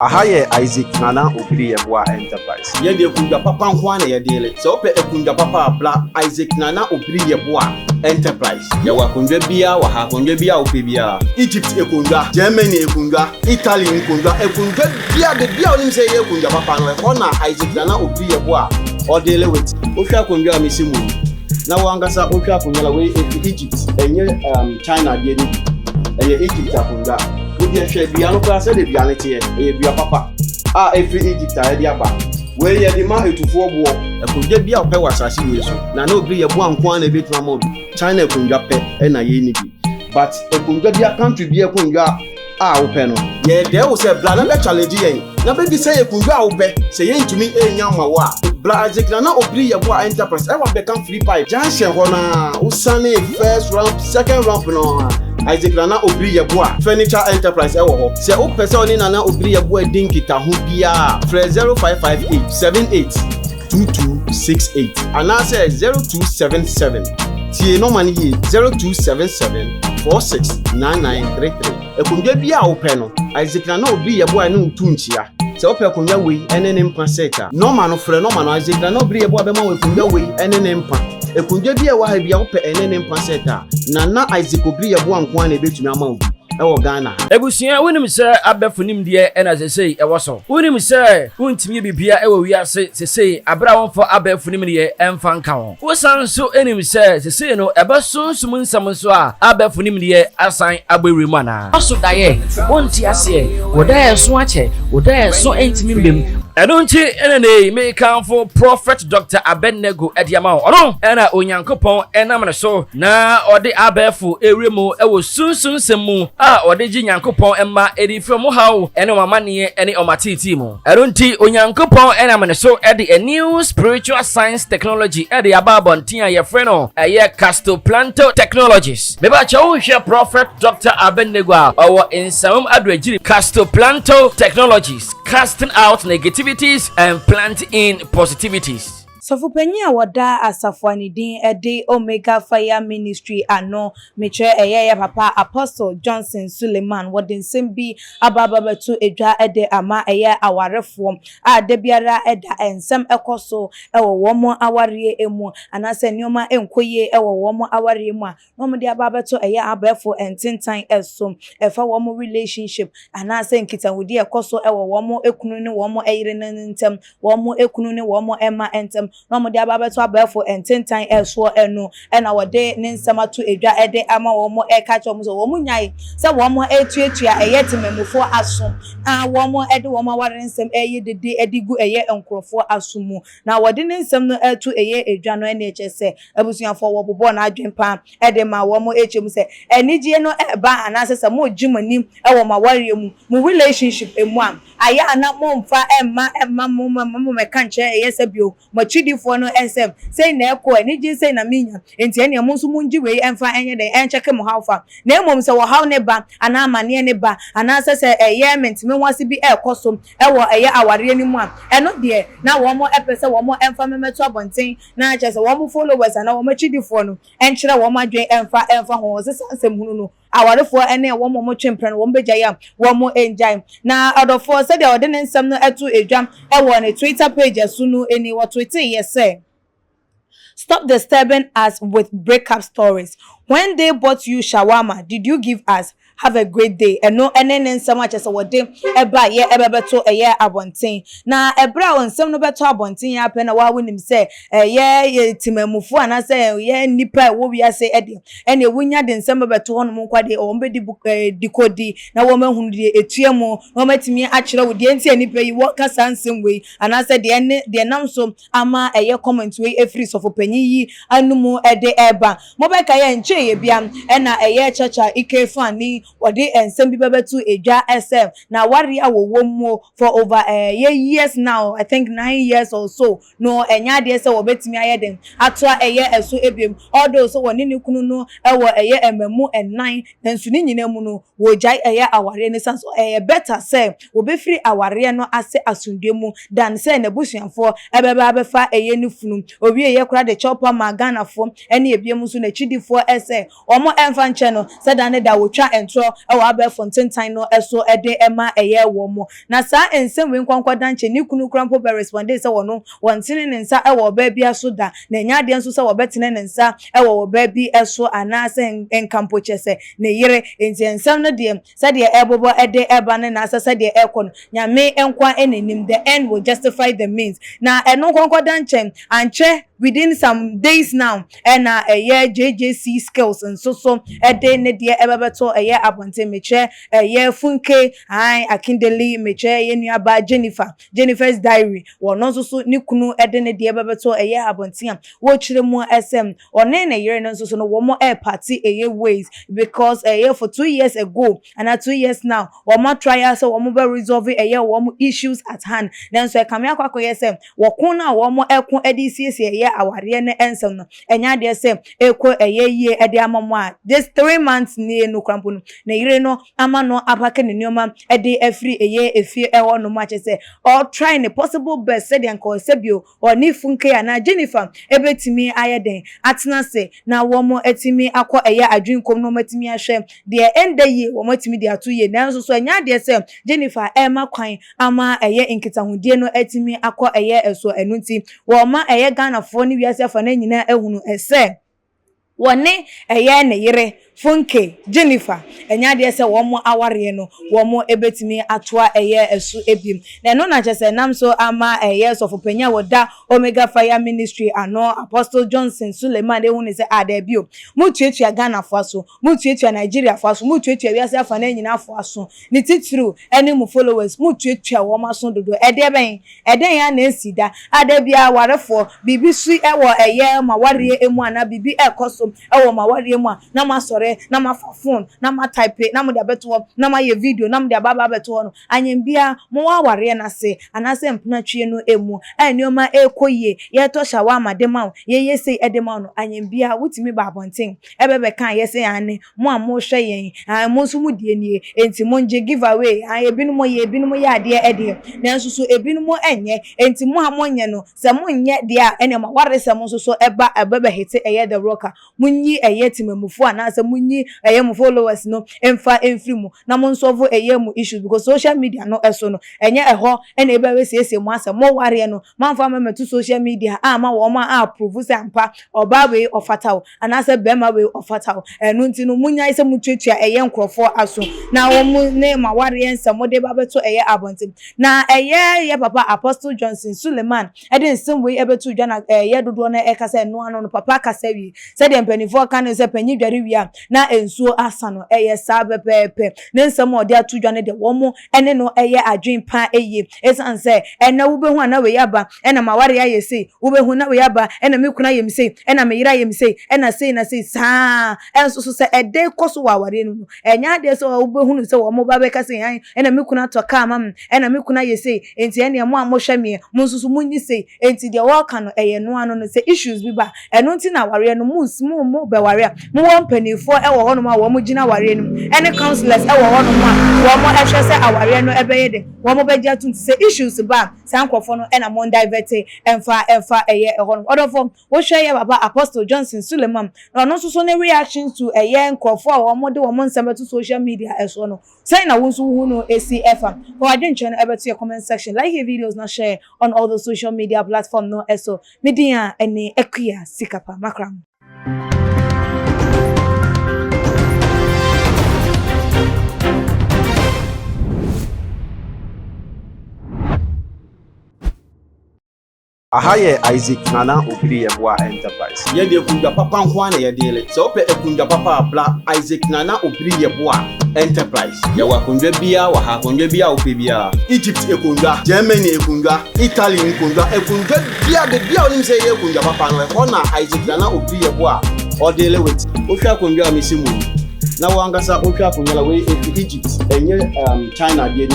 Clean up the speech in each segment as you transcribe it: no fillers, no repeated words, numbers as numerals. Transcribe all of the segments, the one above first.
Ahaye Isaac Nana Obiri Yeboah Enterprise. Yende kunja papa nkwana ye dele. Se ope kunja papa bla Isaac Nana Obiri Yeboah Enterprise. Ya wakunja bia, wahakunja bia ope bia. Egypt ekunja, Germany ekunja, Italy ekunja, ekunja bia de bia onim se ye kunja papa no e na Isaac Nana Obiri Yeboah o dele with. Ofia kunja misimu. Na wangasa ofia kunja la we Egypt enye China de ni. Eye Egypt akunja. We share bia no class de bia nete e bia papa every Egypt a de aba we ye de ma etufo bo ekunja bia ope wasase we so na Obiri Yeboah nkwan na betuma mo China ekunja pe na ye ni bi but ekunja bia country bia ekunja ope no ye de wo se bla na be challenge yen na be bi say ekunja ope say ye ntumi enya ma wa bla Isaac Nana Obiri Yeboah Enterprise e wa be kan free pipe junction ho na usane first round second round no Isaac Nana Obiri Yeboah Furniture Enterprise ewo ho se o pese oni Nana Obiri Yeboah dinkita ho bia free 0558 78 2268 and say 0277 tie no man here 0277 469933 ekunja bia ope no Isaac Nana Obiri Yeboah no tunchia se ope ekunja we enene mpa seta no man no free no man Isaac Nana Obiri Yeboah be ma we ekunja we enene mpa ekunja bia wa ha bia ope enene mpa seta na Isaac Obiri Yeboah nkwan na betumi ama obi ewo Ghana ebusia wonim se abefunim de ena sesei ewoso wonim se wontimi bibia ewo wiase sesei abra wonfo abefunim de emfa nka ho wosan so enim se sesei no ebesonsum nsam so a abefunim de asan agbewremu ana aso daye wonti ase wodaye so ache wodaye so entimi mbem enonchi enene me kanfo prophet Dr. Abennego ediama ono ena onyankopon enam ne so na ode abefu ewremu ewo sunsun semu odeji nyankopon emma edifremu hawo ene mamane ene omatiti mu eronti onyankopon enamane so ede a new spiritual science technology ede ababontin aye freno aye castoplanto technologies beba chawo hwe prophet Dr. Abennego owo insam adwagiri castoplanto technologies casting out negativities and planting in positivities. Sofupenya wada asafuanidin ede Omega Fire Ministry ano meche ya papa Apostle Johnson Suleman wadin sembi abababetu edwa ede ama awarefo de biara eda ensem ekoso ewo womo aware emu anase nyoma enkoye ewo womo aware emu a no de ababetu abefo entintan eso efa womo relationship anase nkita wudi ekoso ewo womo ekunu ne womo eyire nentem womo ekunu ne womo ema entem no mo de ababeto abefo ententan eso enu ena wode ne nsamato edwa ede ama wo mo eka mo so wo mo nyai se wo mo etuatua eyetememufo aso wo mo ede wo mo ware nsem eyedede edigu enkrofo asomu na wode ne nsem no etu edwa no ene echese abusuafo wo bobo na adwempa ede ma wo mo echemu se enigye no eba anase se mo gyimanim ewo ma ware mu relationship emu am aya ana mo mfa emma mo meka nche eyese bio machidi fo no SM say na eko enigye say na minya enti ene mo nso munji we emfa enye de encheke mo hawfa na emom se wo haw ne ba ana amane ne ba ana se ment me wase bi ekosom ewo aware ni mu a eno de na wo mo epese wo mo emfa memeto abonten na ache se wo mo followers ana wo machidi fo no enkyere wo ma dwen emfa ho se sansem hunu no awarefo ene wo mo twempre no wo begya ya wo mo enjai na odofo se de ode ne nsem no etu edwam ewo ne Twitter page sunu eni wo Twitter yes. Stop disturbing us with breakup stories. When they bought you shawarma, did you give us? Have a great day. And no enen so much as a word eba ye ebebeto eye abonten. Na ebra on some no beto abonten ya pe na wa winim say ye timamufu ana say ye nipa wo wi ase ede. Ene wunya de nsem beto ho no kwade o mbedi dikodi na wo mahunu de etuamu no matimi akire wo de enti nipa yi wo kasa nsem we ana say de nam so ama eye comment we efri sofo panyi yi anumu ede eba. Mo be ka ye nche ye bia ena eye chacha ike fani wadi ensem bibebetu edwa SM na wari awowo for over years now, I think 9 years or so. No enya de se wobetimi ayeden atwa eye eso ebiem although so woni ne kunu no ewo eye ememu en9 nansu ni nyina mu no wojai eye aware ne sanso better say wobefiri aware no ase asundwe mu dan say na busuanfo ebebe abefa eye ne funu obi eye kura de chopper magana fo ene ebiem so na chidifo ese omo emfa nche no se dan da wotwa entro so ewo abefo ntentan no eso ede ema eye wo mo na saa ensem we nkwankwadan che ni kunu krampo be responde se wono wontene ne nsa ewo ba bia so da na nya de nso se wo betene ne nsa ewo ba bi eso anase enkampo chese ne yire enti ensem no de se de ebobo ede eba ne na se de ekon nyame enkwa enenim the end will justify the means na eno nkwankwadan che anche within some days now and a year JJC skills and so ede ne de ebebeto eye abonte meche eye funke ai akindeli meche ye nuaba Jennifer's diary wono so ni kunu ede ne de ebebeto eye abonte am wo chire mu SM one na yere no so no wo mo air party eye ways because eye for 2 years ago and 2 years now wo mo try so wo mo be resolve eye wo mo issues at hand then so e kam yakwakoye sem wo kun na wo mo ekun edcc eye aware ne ensem no enya de se eko eye ede amamo a this 3 months ni no krampo no na yire no ama no apake ne nioma ede afri eye efie ewo no ma chese or try the possible best said yanko sebio or ni funke ya na Jennifer ebetimi ayeden atena se na wo mo etimi akọ eye adwinkom no matimi ahwe de ende ye wo matimi de ato ye na so enya de se Jennifer ema kwan ama eye nkitahudie no etimi akọ eye eso enunti wo ma eye Ghana fo ni wiase fa na nyina ehunu ese wone eye ne yire funke Jennifer enya de se wo mo aware no wo mo ebetimi atoa eye esu ebim na no na chese nam so ama eye so fopenya woda Omega Fire Ministry ano Apostle Johnson Suleman ehunu se adabio mutuetua Ghana fo aso mutuetua Nigeria fo aso mutuetua wiase afa na nyina fo aso ni titru ene mu followers mutuetua wo maso dodo eden ya na esida adabia warefo bibi su ewo eye ma ware emu ana bibi ekoso ewo ma ware emu na masore na ma phone na ma type na mo de beto na ma ye video na mo de baba beto no anyembia mo wa ware na se anase mpna twie no emu enioma ekoye ye to shawama de ma ye yese edema no anyembia wutimi ba abonten ebebe kan yese ane mo amo hwe yen mo so mu die nie enti mo nje give away ebinu ye ade ede na nso so ebinu mo enye enti mo amonye no se mo nye de a ene ma ware se mo so eba ebebe hete eye the rocker munyi eye timamufu anase munyi eye mu followers no emfa enfri mu na mo nsolve eye mu issues because social media no eso no enye eho ene ebe we siesie mu ase mo ware no manfa memetu social media ama wo ma approve se ampa oba we ofataw anase bema we ofataw enu nti no munya ise mutuetua eye nkrofo aso na wo mu ne ma ware ense mo de ba beto eye abontim na eye papa Apostle Johnson Suleman eden sim we ebetu dwa na eye dodo na ekasa enu ano no papa kasa wi se de mpanifo kan se panyi dware wi na ensuo asano eye sabepepe ne nsem ode atudwa ne de wo mo ene no eye adwen pa eye esan se ena wo behu na we yaba ena maware ya yesi wo behu na we yaba ena mekuna yemse ena meyira yemse ena sei na sei saa enso so se ede koso wa ware no enya de so wo behu se wo mo ba be kase yan ena mekuna toka mam ena mekuna yesi enti ene mo amohwame mo nsusu munyi sei enti de wo ka no eye no ano no se issues bi ba eno nti na ware no mo be ware mo won panifo e wo hono ma wo mo gina ware no any counselors e wo hono ma wo mo ehwe se aware no ebeye de wo mo beja tun se issues ba sankofo no e na mo divert emfa eye hono odofo wo hwe ye baba Apostle Johnson Suleman no so ne reactions to eye nkofo wo mo de wo mo nsem to social media eso no say na won so hu no ACF for adwenche no ebeto your comment section like your videos na share on all the social media platform no eso media ene ekia sikapa makram. Ahaye Isaac Nana Obiri Yeboah Enterprise. Ye de kunja papa nkwa na ye de so pe ekunja papa bla Isaac Nana Obiri Yeboah Enterprise. Ya wa kunja bia wa ha kunja bia ope bia. Egypt ekunja, Germany ekunja, Italy ekunja bia de bia onim se ye kunja papa no e ko na Isaac Nana Obiri Yeboah o de le wet. O hwa kunja misimu. Na wangasa o hwa kunja la we Egypt enye China de ni.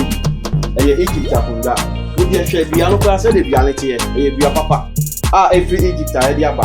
Eye Egypt akunja. We share bia no class de bia nete e bia papa every Egypt a dia ba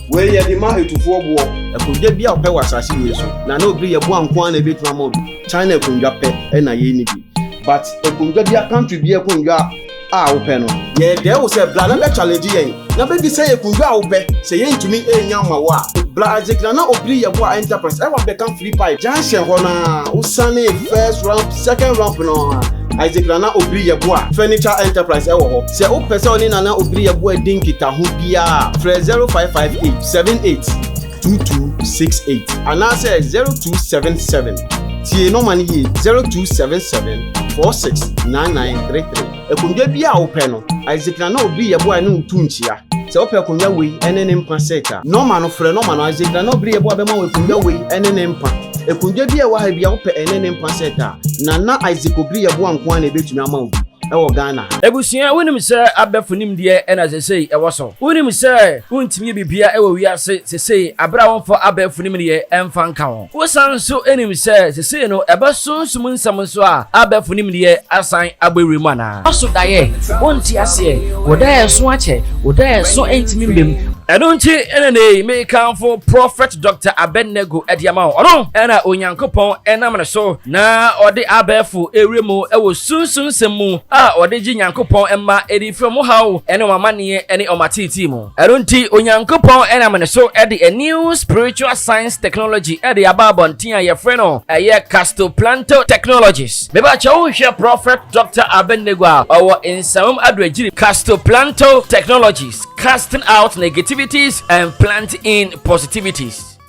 we ye di ma etufo bo e ko de bia ope wasase we so na Obiri Yeboah nko na betuma mo China ko ndwa pe e na ye ni bi but e ko ndwa bia country bia ko ndwa a wo pɛ no ye de wo se bla na be challenge yen na be bi say ekundwa wo pɛ se yen tumi enya ma wo a bla Isaac na obiri ye bo enterprise e wa be kan free pipe junction ho na usane first ramp second ramp no Isaac na obiri ye bo furniture enterprise e wo ho se wo pɛ se oni na obiri ye bo din kita ho bia frɛ 0558 78 2268 and I say 0277 tie no man ye 0277 469933 ekundwa bia wo pɛ no Isaac na obiri ye bo no ntunchia se wo pɛ kundwa we ene ne mpa seta no man no frɛ no man Isaac na obiri ye bo be ma we kundwa we ene ne mpa ekundwa bia wa ha bia wo pɛ ene ne mpa seta na Isaac obiri ye bo anko na ebetumi ama wo ewo Ghana ebusia wonim se abefo nimdeɛ ɛna sesei ɛwɔ so wonim se wontimi bibia ɛwɔ wiase sesei abra wonfo abefo nimdeɛ ɛmfa nka ho wosan so enim se sesei no ɛbɛsonsum nsɛm so a abefo nimdeɛ asan abɛwiri mu ana aso daye wonti ase wodaye so akyɛ wodaye so entimi mbem ɛno nti ɛna ne mekanfo prophet Dr. Abednego Ediama ɔno ɛna onyankopɔn ɛnam ne so na ɔde abefo ewremu ɛwɔ sunsun nsɛm mu a ɔde gye nyankopɔn ɛma edi from how ɛne ɔmaneɛ ɛne ɔmatiti mu ɛno nti onyankopɔn ɛnam ne so ɛde a new spiritual science technology ɛde aba abɔnten a yɛfrɛ no ɛyɛ castoplanto technologies meba kyɛ wohwɛ prophet Dr. Abednego a ɔwɔ nsɛmam adoagyiri castoplanto technologies casting out negativities and planting in positivities